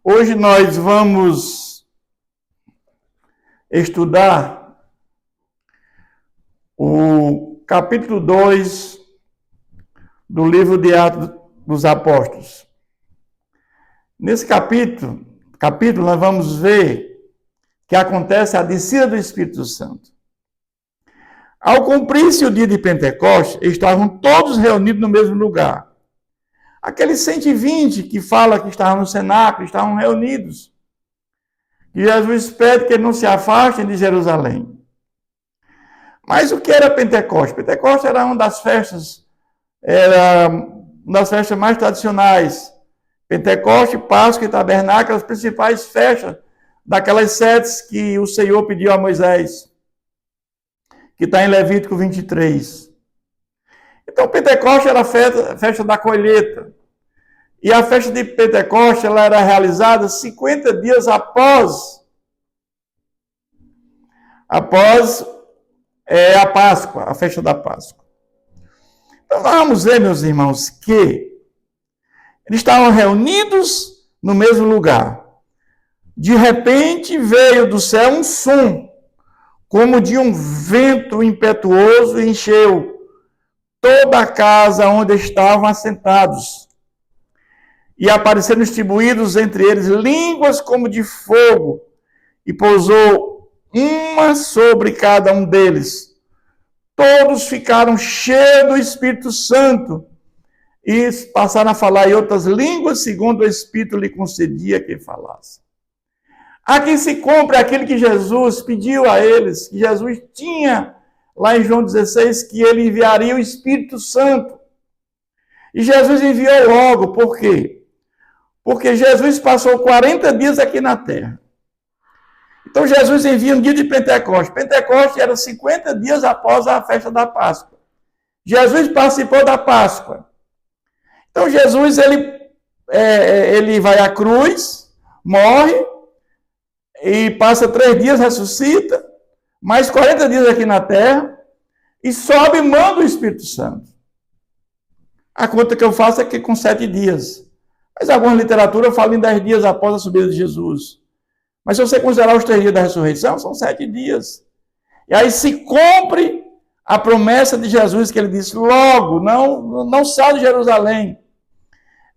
Hoje nós vamos estudar o capítulo 2 do livro de Atos dos Apóstolos. Nesse capítulo nós vamos ver que acontece a descida do Espírito Santo. Ao cumprir-se o dia de Pentecostes, estavam todos reunidos no mesmo lugar. Aqueles 120 que fala que estavam no cenáculo, estavam reunidos. E Jesus pede que não se afastem de Jerusalém. Mas o que era Pentecostes? Pentecostes era uma das festas mais tradicionais. Pentecostes, Páscoa e Tabernáculo, as principais festas daquelas 7 que o Senhor pediu a Moisés, que está em Levítico 23. Então, Pentecostes era a festa da colheita. E a festa de Pentecostes ela era realizada 50 dias após a Páscoa, a festa da Páscoa. Então, nós vamos ver, meus irmãos, que eles estavam reunidos no mesmo lugar. De repente, veio do céu um som, como de um vento impetuoso, e encheu toda a casa onde estavam assentados. E apareceram distribuídos entre eles línguas como de fogo, e pousou uma sobre cada um deles. Todos ficaram cheios do Espírito Santo e passaram a falar em outras línguas, segundo o Espírito lhe concedia que falasse. Aqui se cumpre aquilo que Jesus pediu a eles, que Jesus tinha lá em João 16, que ele enviaria o Espírito Santo. E Jesus enviou logo, por quê? Porque Jesus passou 40 dias aqui na terra. Então Jesus envia no dia de Pentecostes. Pentecostes era 50 dias após a festa da Páscoa. Jesus participou da Páscoa. Então Jesus, ele vai à cruz, morre, e passa 3 dias, ressuscita, mais 40 dias aqui na terra, e sobe e manda o Espírito Santo. A conta que eu faço é que com 7 dias. Mas alguma literatura fala em 10 dias após a subida de Jesus. Mas se você considerar os 3 dias da ressurreição, são 7 dias. E aí se cumpre a promessa de Jesus, que ele disse, logo, não sai de Jerusalém.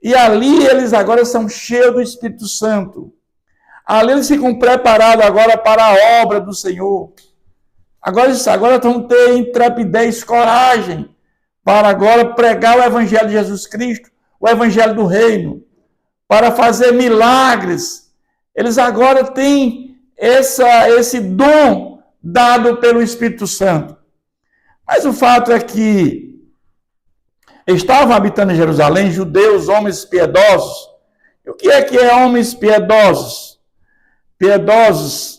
E ali eles agora são cheios do Espírito Santo. Ali eles ficam preparados agora para a obra do Senhor. Agora vão ter intrepidez, coragem, para agora pregar o Evangelho de Jesus Cristo, o Evangelho do Reino, para fazer milagres. Eles agora têm esse dom dado pelo Espírito Santo. Mas o fato é que estavam habitando em Jerusalém judeus, homens piedosos. E o que é homens piedosos? Piedosos,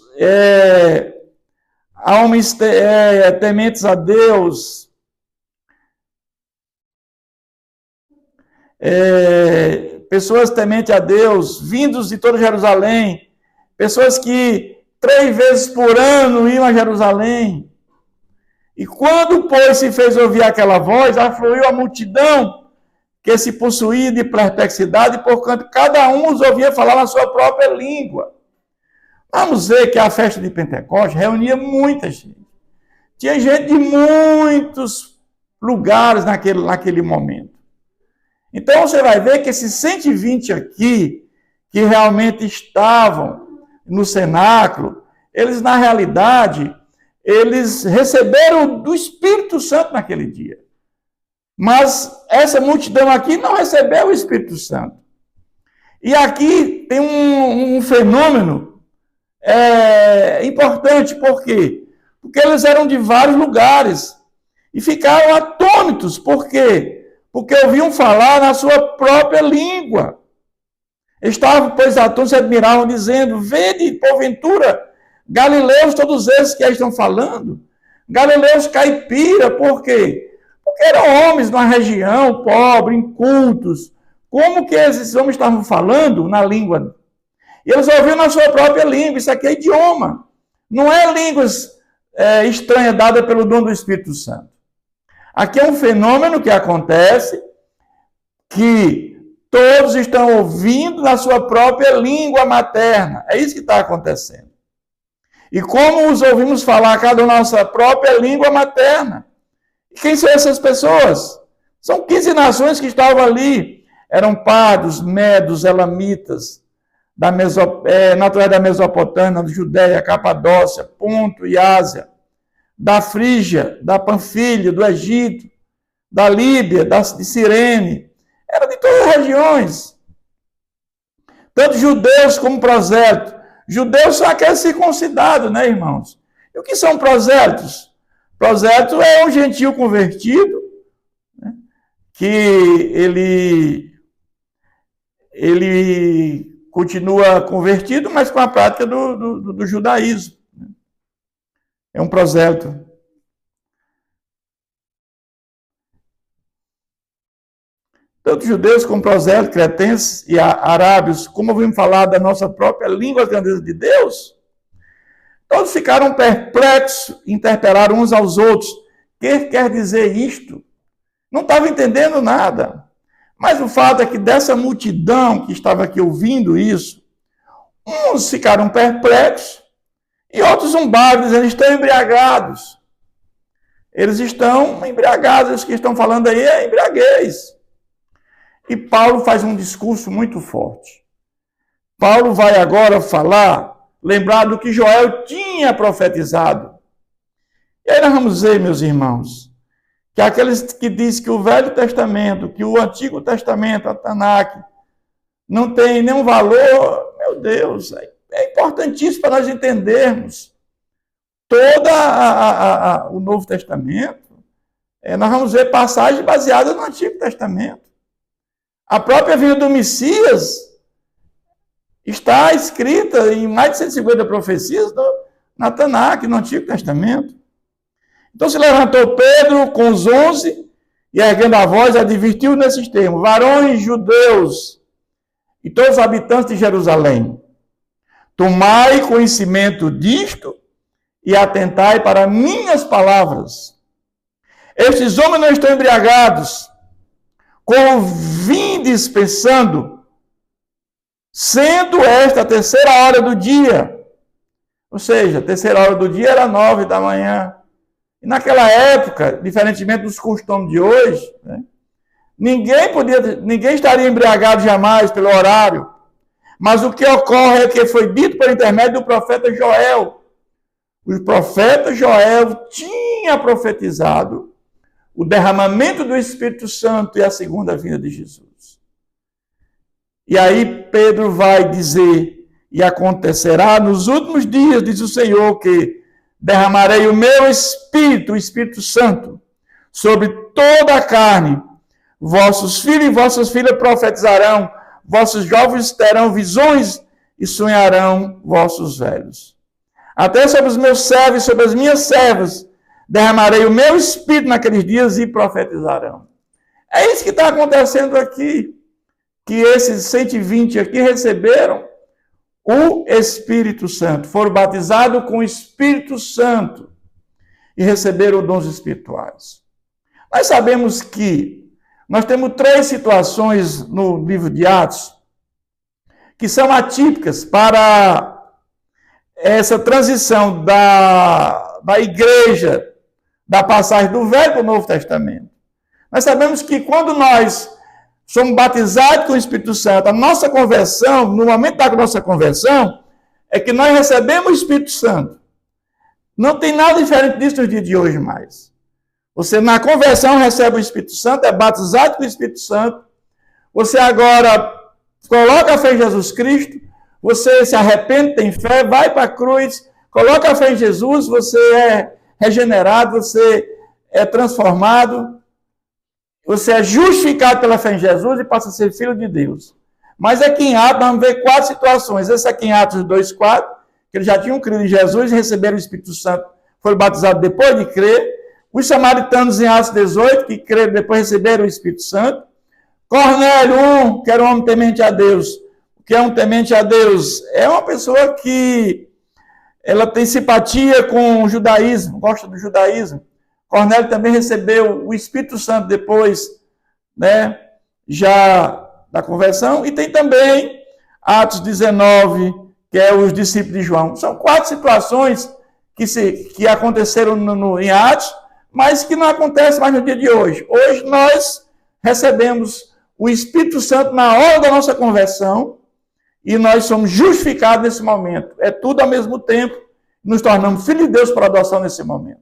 homens tementes a Deus, pessoas tementes a Deus, vindos de toda Jerusalém, pessoas que 3 vezes por ano iam a Jerusalém. E quando, pois, se fez ouvir aquela voz, afluiu a multidão que se possuía de perplexidade, porquanto cada um os ouvia falar na sua própria língua. Vamos ver que a festa de Pentecostes reunia muita gente. Tinha gente de muitos lugares naquele momento. Então você vai ver que esses 120 aqui, que realmente estavam no cenáculo, eles na realidade, eles receberam do Espírito Santo naquele dia. Mas essa multidão aqui não recebeu o Espírito Santo. E aqui tem um fenômeno importante, por quê? Porque eles eram de vários lugares e ficaram atônitos, por quê? Porque ouviam falar na sua própria língua. Estavam, pois, atônitos, se admiravam, dizendo, vede, porventura, galileus, todos esses que aí estão falando, galileus caipira, por quê? Porque eram homens de uma região pobre, incultos. Como que esses homens estavam falando na língua? E eles ouviam na sua própria língua. Isso aqui é idioma. Não é línguas estranhas dadas pelo dom do Espírito Santo. Aqui é um fenômeno que acontece, que Todos estão ouvindo na sua própria língua materna. É isso que está acontecendo. E como os ouvimos falar cada um na nossa própria língua materna? E quem são essas pessoas? São 15 nações que estavam ali. Eram pardos, medos, elamitas, naturais da Mesopotâmia, da Judéia, Capadócia, Ponto e Ásia, da Frígia, da Panfilha, do Egito, da Líbia, de Cirene. Era de todas as regiões. Tanto judeus como prosélitos. Judeus são aqueles circuncidados, né, irmãos? E o que são prosélitos? Prosélito é um gentio convertido, né, que ele continua convertido, mas com a prática do judaísmo. É um prosélito. Tanto judeus como prosélitos, cretenses e arábios, como ouvimos falar da nossa própria língua, as grandezas de Deus, todos ficaram perplexos, interpelaram uns aos outros. O que quer dizer isto? Não estavam entendendo nada. Mas o fato é que dessa multidão que estava aqui ouvindo isso, uns ficaram perplexos e outros zombaram, dizendo, eles estão embriagados. Eles estão embriagados, os que estão falando aí é embriaguez. E Paulo faz um discurso muito forte. Paulo vai agora falar, lembrar do que Joel tinha profetizado. E aí nós vamos ver, meus irmãos, que aqueles que dizem que o Velho Testamento, que o Antigo Testamento, a Tanakh, não tem nenhum valor, meu Deus, é importantíssimo para nós entendermos todo o Novo Testamento. Nós vamos ver passagens baseadas no Antigo Testamento. A própria vinda do Messias está escrita em mais de 150 profecias na Tanakh, no Antigo Testamento. Então se levantou Pedro com os 11 e, erguendo a voz, advertiu nesses termos: varões judeus e todos os habitantes de Jerusalém, tomai conhecimento disto e atentai para minhas palavras. Estes homens não estão embriagados com vinho dispensando, sendo esta a terceira hora do dia. Ou seja, a terceira hora do dia era 9 da manhã. E naquela época, diferentemente dos costumes de hoje, né, ninguém estaria embriagado jamais pelo horário. Mas o que ocorre é que foi dito por intermédio do profeta Joel. O profeta Joel tinha profetizado o derramamento do Espírito Santo e a segunda vinda de Jesus. E aí Pedro vai dizer, e acontecerá nos últimos dias, diz o Senhor, que derramarei o meu Espírito, o Espírito Santo, sobre toda a carne. Vossos filhos e vossas filhas profetizarão, vossos jovens terão visões e sonharão vossos velhos. Até sobre os meus servos e sobre as minhas servas derramarei o meu Espírito naqueles dias e profetizarão. É isso que está acontecendo aqui, que esses 120 aqui receberam o Espírito Santo, foram batizados com o Espírito Santo e receberam dons espirituais. Nós sabemos que nós temos 3 situações no livro de Atos que são atípicas para essa transição da igreja, da passagem do Velho para o Novo Testamento. Nós sabemos que quando nós somos batizados com o Espírito Santo, a nossa conversão, no momento da nossa conversão, é que nós recebemos o Espírito Santo. Não tem nada diferente disso nos dias de hoje mais. Você na conversão recebe o Espírito Santo, é batizado com o Espírito Santo, você agora coloca a fé em Jesus Cristo, você se arrepende, tem fé, vai para a cruz, coloca a fé em Jesus, você é regenerado, você é transformado, você é justificado pela fé em Jesus e passa a ser filho de Deus. Mas aqui em Atos, vamos ver 4 situações. Esse aqui em Atos 2:4, que eles já tinham crido em Jesus e receberam o Espírito Santo, foram batizados depois de crer. Os samaritanos em Atos 18, que creram depois receberam o Espírito Santo. Cornélio, que era um homem temente a Deus. O que é um temente a Deus? É uma pessoa que ela tem simpatia com o judaísmo, gosta do judaísmo. Cornélio também recebeu o Espírito Santo depois, né, já da conversão, e tem também Atos 19, que é os discípulos de João. São 4 situações que aconteceram em Atos, mas que não acontecem mais no dia de hoje. Hoje nós recebemos o Espírito Santo na hora da nossa conversão e nós somos justificados nesse momento. É tudo ao mesmo tempo, nos tornamos filhos de Deus por adoção nesse momento.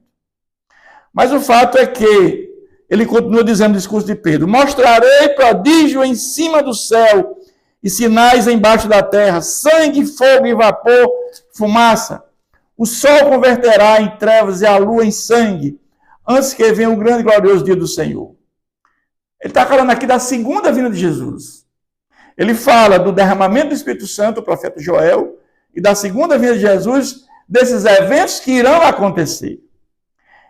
Mas o fato é que ele continua dizendo no discurso de Pedro: mostrarei prodígio em cima do céu e sinais embaixo da terra, sangue, fogo e vapor, fumaça. O sol converterá em trevas e a lua em sangue, antes que venha o grande e glorioso dia do Senhor. Ele está falando aqui da segunda vinda de Jesus. Ele fala do derramamento do Espírito Santo, o profeta Joel, e da segunda vinda de Jesus, desses eventos que irão acontecer.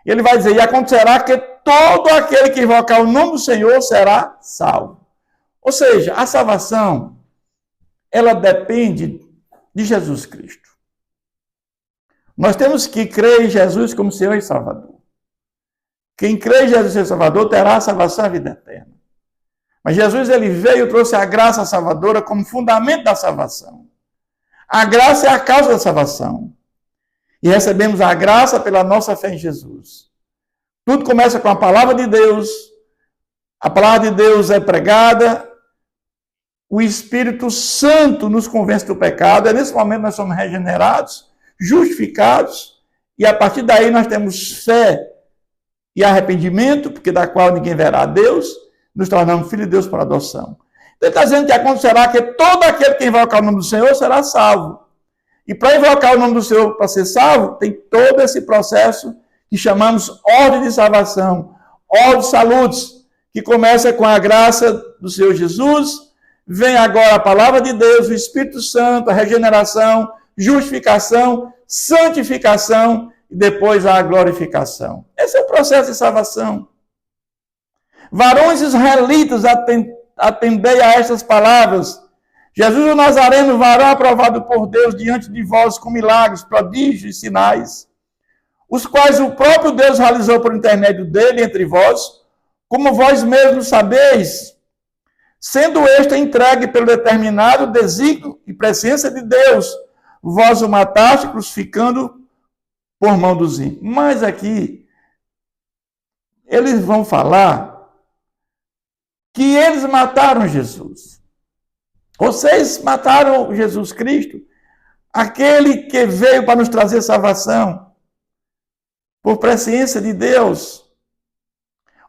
Ele vai dizer: e acontecerá que todo aquele que invocar o nome do Senhor será salvo. Ou seja, a salvação, ela depende de Jesus Cristo. Nós temos que crer em Jesus como Senhor e Salvador. Quem crê em Jesus como Salvador terá a salvação e a vida eterna. Mas Jesus, ele veio e trouxe a graça salvadora como fundamento da salvação. A graça é a causa da salvação. E recebemos a graça pela nossa fé em Jesus. Tudo começa com a palavra de Deus. A palavra de Deus é pregada. O Espírito Santo nos convence do pecado. É nesse momento que nós somos regenerados, justificados. E a partir daí nós temos fé e arrependimento, porque da qual ninguém verá a Deus. Nos tornamos filhos de Deus por adoção. Então ele está dizendo que acontecerá que todo aquele que invocar o nome do Senhor será salvo. E para invocar o nome do Senhor para ser salvo, tem todo esse processo que chamamos ordem de salvação, ordem de saludes, que começa com a graça do Senhor Jesus, vem agora a palavra de Deus, o Espírito Santo, a regeneração, justificação, santificação e depois a glorificação. Esse é o processo de salvação. Varões israelitas, atendei a estas palavras. Jesus o Nazareno, varão aprovado por Deus diante de vós com milagres, prodígios e sinais, os quais o próprio Deus realizou por intermédio dele entre vós, como vós mesmos sabeis, sendo este entregue pelo determinado desígnio e presciência de Deus, vós o mataste, crucificando por mão dos ímpios. Mas aqui, eles vão falar que eles mataram Jesus. Vocês mataram Jesus Cristo, aquele que veio para nos trazer salvação, por presciência de Deus,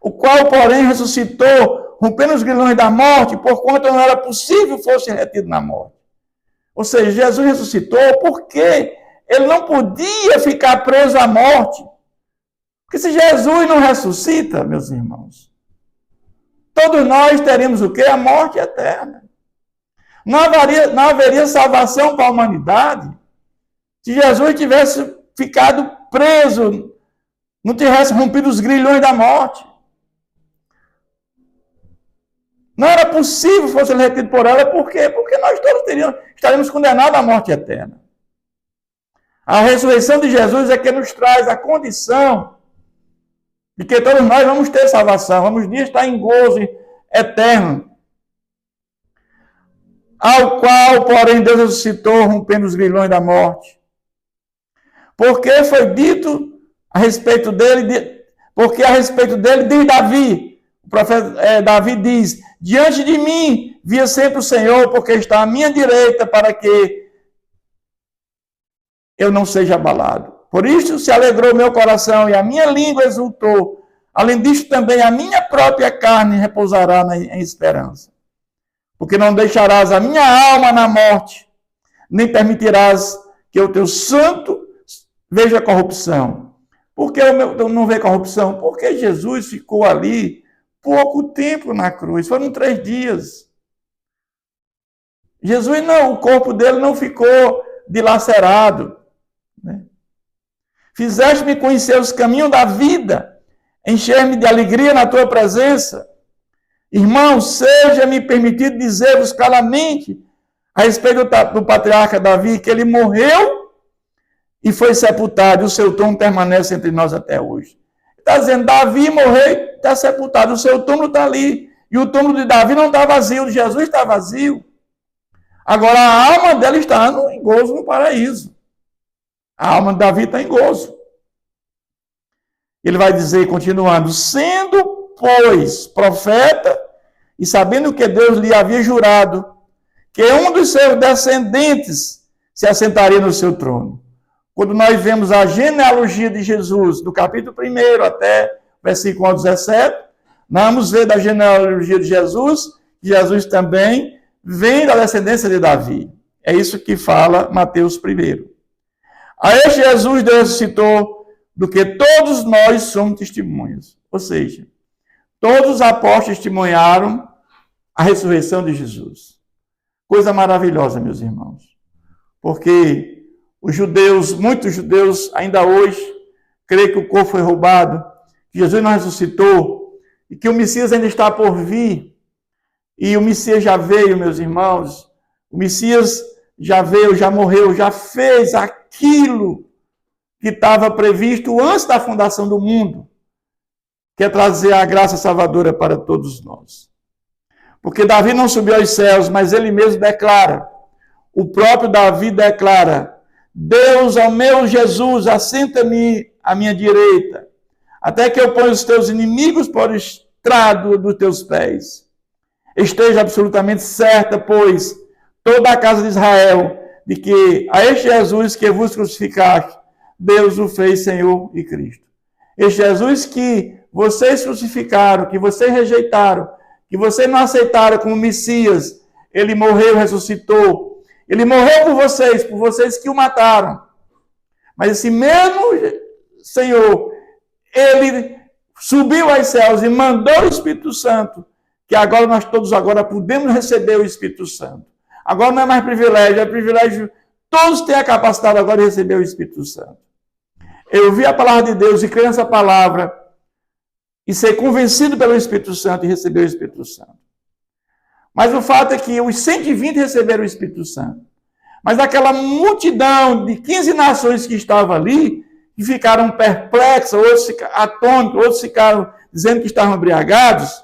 o qual, porém, ressuscitou, rompendo os grilhões da morte, porquanto não era possível fosse retido na morte. Ou seja, Jesus ressuscitou porque ele não podia ficar preso à morte. Porque se Jesus não ressuscita, meus irmãos, todos nós teríamos o quê? A morte eterna. Não haveria salvação para a humanidade se Jesus tivesse ficado preso, não tivesse rompido os grilhões da morte. Não era possível fosse retido por ela. Por quê? Porque nós todos estaríamos condenados à morte eterna. A ressurreição de Jesus é que nos traz a condição de que todos nós vamos ter salvação, vamos estar em gozo eterno. Ao qual, porém, Deus ressuscitou, rompendo os grilhões da morte. Porque foi dito a respeito dele, porque a respeito dele diz Davi, o profeta Davi diz: diante de mim via sempre o Senhor, porque está à minha direita, para que eu não seja abalado. Por isso se alegrou meu coração e a minha língua exultou. Além disto também a minha própria carne repousará em esperança. Porque não deixarás a minha alma na morte, nem permitirás que o teu santo veja corrupção. Por que não vê corrupção? Porque Jesus ficou ali pouco tempo na cruz, foram 3 dias. Jesus não, o corpo dele não ficou dilacerado. Né? Fizeste-me conhecer os caminhos da vida, encher-me de alegria na tua presença. Irmãos, seja-me permitido dizer-vos claramente a respeito do patriarca Davi, que ele morreu e foi sepultado, e o seu túmulo permanece entre nós até hoje. Está dizendo, Davi morreu e está sepultado, o seu túmulo está ali. E o túmulo de Davi não está vazio, o de Jesus está vazio. Agora a alma dela está em gozo no paraíso. A alma de Davi está em gozo. Ele vai dizer, continuando, sendo, pois, profeta, e sabendo que Deus lhe havia jurado, que um dos seus descendentes se assentaria no seu trono. Quando nós vemos a genealogia de Jesus, do capítulo 1 até versículo 17, nós vamos ver da genealogia de Jesus, que Jesus também vem da descendência de Davi. É isso que fala Mateus 1. A este Jesus Deus ressuscitou, do que todos nós somos testemunhas. Ou seja, todos os apóstolos testemunharam a ressurreição de Jesus. Coisa maravilhosa, meus irmãos. Porque os judeus, muitos judeus, ainda hoje, creem que o corpo foi roubado, que Jesus não ressuscitou, e que o Messias ainda está por vir. E o Messias já veio, meus irmãos. O Messias já veio, já morreu, já fez aquilo que estava previsto antes da fundação do mundo, que é trazer a graça salvadora para todos nós. Porque Davi não subiu aos céus, mas ele mesmo declara, o próprio Davi declara, Deus ao meu Jesus, assenta-me à minha direita, até que eu ponha os teus inimigos por estrado dos teus pés. Esteja absolutamente certa, pois, toda a casa de Israel, de que a este Jesus que vos crucificaste, Deus o fez Senhor e Cristo. Este Jesus que vocês crucificaram, que vocês rejeitaram, que vocês não aceitaram como Messias, ele morreu, ressuscitou. Ele morreu por vocês que o mataram. Mas esse mesmo Senhor, ele subiu aos céus e mandou o Espírito Santo, que agora nós todos agora podemos receber o Espírito Santo. Agora não é mais privilégio, é privilégio. Todos têm a capacidade agora de receber o Espírito Santo. Eu ouvi a palavra de Deus e crer nessa palavra e ser convencido pelo Espírito Santo e receber o Espírito Santo. Mas o fato é que os 120 receberam o Espírito Santo. Mas aquela multidão de 15 nações que estavam ali, que ficaram perplexos, outros ficaram atônitos, outros ficaram dizendo que estavam embriagados,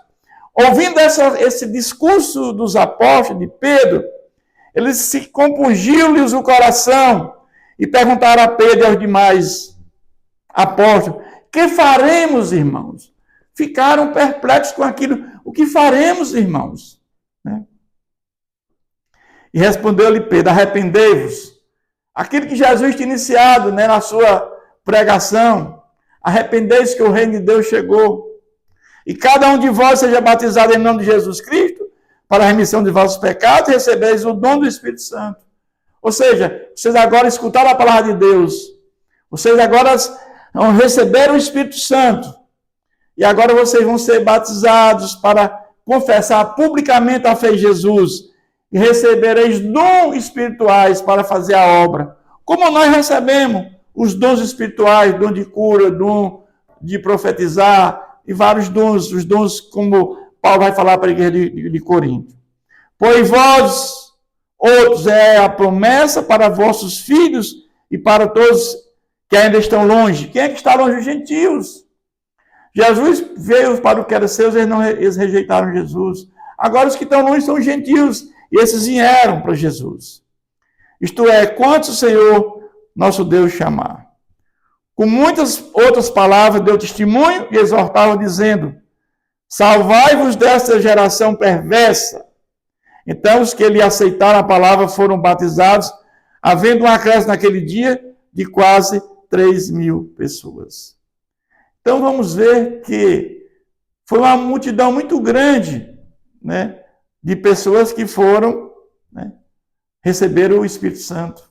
ouvindo esse discurso dos apóstolos, de Pedro, eles se compungiu-lhes o coração e perguntaram a Pedro e aos demais apóstolos, que faremos, irmãos? Ficaram perplexos com aquilo. O que faremos, irmãos? Né? E respondeu-lhe Pedro, arrependei-vos. Aquilo que Jesus tinha iniciado, né, na sua pregação. Arrependei-vos que o reino de Deus chegou. E cada um de vós seja batizado em nome de Jesus Cristo, para a remissão de vossos pecados, e recebeis o dom do Espírito Santo. Ou seja, vocês agora escutaram a palavra de Deus. Vocês agora vão receber o Espírito Santo. E agora vocês vão ser batizados para confessar publicamente a fé em Jesus. E recebereis dons espirituais para fazer a obra. Como nós recebemos os dons espirituais, dom de cura, dom de profetizar, e vários dons, os dons como Paulo vai falar para a igreja de Corinto. Pois vós, outros, é a promessa para vossos filhos e para todos que ainda estão longe. Quem é que está longe? Os gentios. Jesus veio para o que era seus, eles rejeitaram Jesus. Agora os que estão longe são os gentios, e esses vieram para Jesus. Isto é, quantos o Senhor, nosso Deus, chamar. Com muitas outras palavras, deu testemunho e exortava, dizendo, salvai-vos desta geração perversa. Então, os que lhe aceitaram a palavra foram batizados, havendo um acréscimo naquele dia de quase 3.000 pessoas. Então, vamos ver que foi uma multidão muito grande, né, de pessoas que foram, né, receber o Espírito Santo.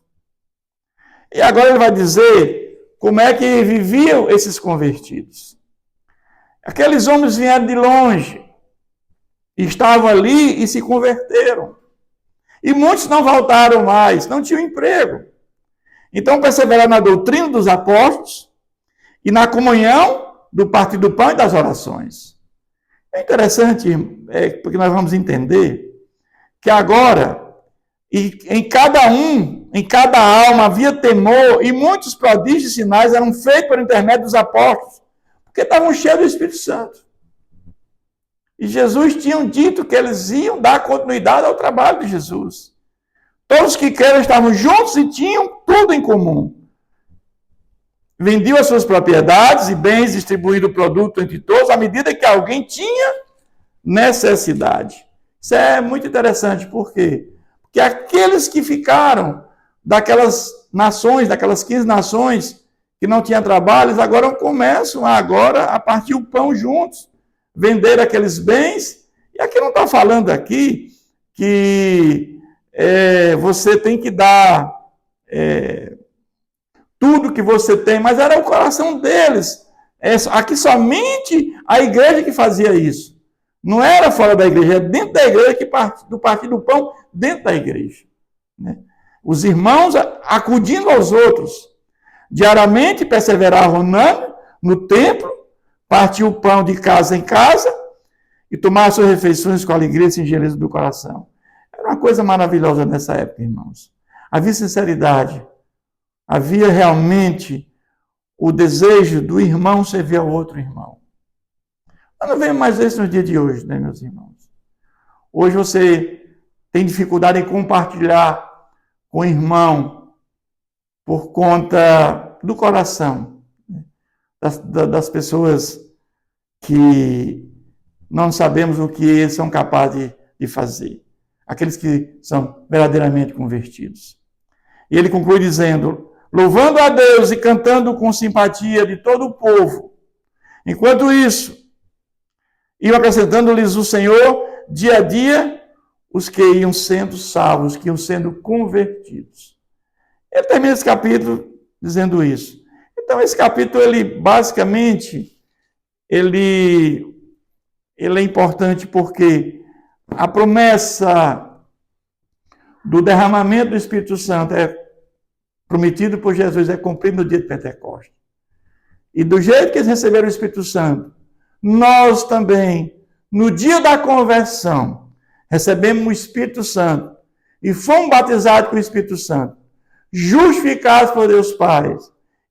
E agora ele vai dizer como é que viviam esses convertidos. Aqueles homens vieram de longe, estavam ali e se converteram. E muitos não voltaram mais, não tinham emprego. Então perseveraram na doutrina dos apóstolos e na comunhão do partir do pão e das orações. É interessante, porque nós vamos entender que agora, em cada alma havia temor, e muitos prodígios e sinais eram feitos por intermédio dos apóstolos, porque estavam cheios do Espírito Santo. E Jesus tinha dito que eles iam dar continuidade ao trabalho de Jesus. Todos que creram estavam juntos e tinham tudo em comum. Vendiam as suas propriedades e bens, distribuindo o produto entre todos, à medida que alguém tinha necessidade. Isso é muito interessante, por quê? Porque aqueles que ficaram daquelas nações, daquelas 15 nações que não tinham trabalhos, agora começam a partir o pão juntos, vender aqueles bens. E aqui não está falando aqui que você tem que dar tudo que você tem, mas era o coração deles. Aqui somente a igreja que fazia isso. Não era fora da igreja, era dentro da igreja que do partir do pão dentro da igreja. Né? Os irmãos acudindo aos outros, diariamente perseveravam no templo, partiam o pão de casa em casa e tomavam suas refeições com alegria e singeleza do coração. Era uma coisa maravilhosa nessa época, irmãos. Havia sinceridade. Havia realmente o desejo do irmão servir ao outro irmão. Nós não vemos mais isso no dia de hoje, né, meus irmãos? Hoje você tem dificuldade em compartilhar com o irmão por conta do coração, né? das pessoas que não sabemos o que eles são capazes de fazer. Aqueles que são verdadeiramente convertidos. E ele conclui dizendo: louvando a Deus e cantando com simpatia de todo o povo. Enquanto isso, iam acrescentando-lhes o Senhor, dia a dia, os que iam sendo salvos, que iam sendo convertidos. Ele termina esse capítulo dizendo isso. Então, esse capítulo, basicamente, ele é importante porque a promessa do derramamento do Espírito Santo prometido por Jesus é cumprido no dia de Pentecostes. E do jeito que eles receberam o Espírito Santo, nós também, no dia da conversão, recebemos o Espírito Santo e fomos batizados com o Espírito Santo, justificados por Deus Pai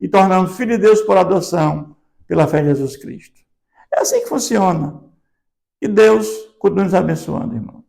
e tornamos filhos de Deus por adoção pela fé em Jesus Cristo. É assim que funciona. E Deus continue nos abençoando, irmão.